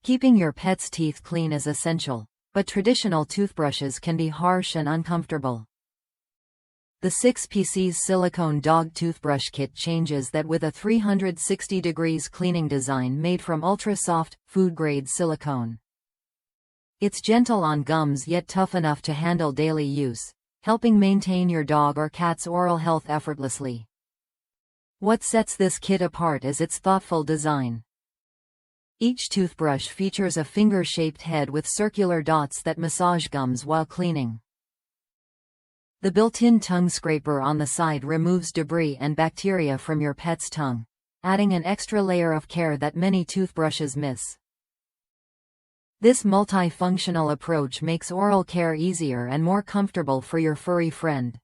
Keeping your pet's teeth clean is essential, but traditional toothbrushes can be harsh and uncomfortable. The 6Pcs Silicone Dog Toothbrush Kit changes that with a 360 degrees cleaning design made from ultra-soft, food-grade silicone. It's gentle on gums yet tough enough to handle daily use, helping maintain your dog or cat's oral health effortlessly. What sets this kit apart is its thoughtful design. Each toothbrush features a finger-shaped head with circular dots that massage gums while cleaning. The built-in tongue scraper on the side removes debris and bacteria from your pet's tongue, adding an extra layer of care that many toothbrushes miss. This multi-functional approach makes oral care easier and more comfortable for your furry friend.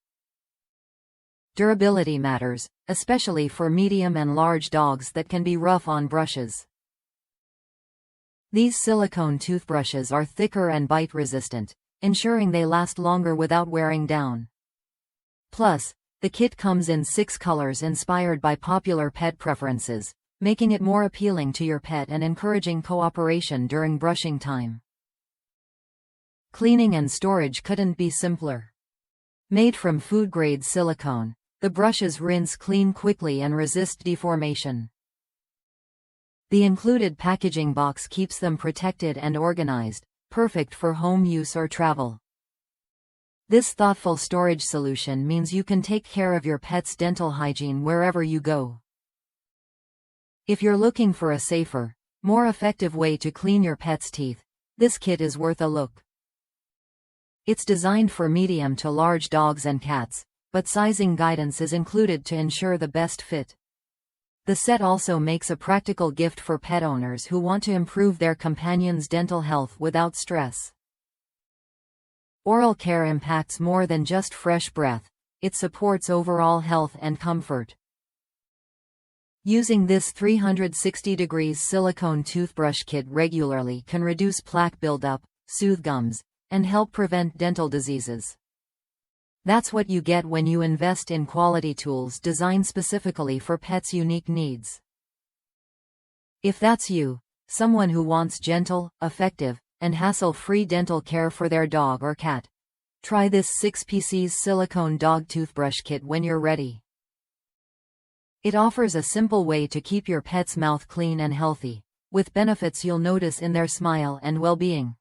Durability matters, especially for medium and large dogs that can be rough on brushes. These silicone toothbrushes are thicker and bite-resistant, ensuring they last longer without wearing down. Plus, the kit comes in 6 colors inspired by popular pet preferences, making it more appealing to your pet and encouraging cooperation during brushing time. Cleaning and storage couldn't be simpler. Made from food-grade silicone, the brushes rinse clean quickly and resist deformation. The included packaging box keeps them protected and organized, perfect for home use or travel. This thoughtful storage solution means you can take care of your pet's dental hygiene wherever you go. If you're looking for a safer, more effective way to clean your pet's teeth, this kit is worth a look. It's designed for medium to large dogs and cats, but sizing guidance is included to ensure the best fit. The set also makes a practical gift for pet owners who want to improve their companion's dental health without stress. Oral care impacts more than just fresh breath, it supports overall health and comfort. Using this 360 degrees silicone toothbrush kit regularly can reduce plaque buildup, soothe gums, and help prevent dental diseases. That's what you get when you invest in quality tools designed specifically for pets' unique needs. If that's you, someone who wants gentle, effective, and hassle-free dental care for their dog or cat, try this 6Pcs Silicone Dog Toothbrush Kit when you're ready. It offers a simple way to keep your pet's mouth clean and healthy, with benefits you'll notice in their smile and well-being.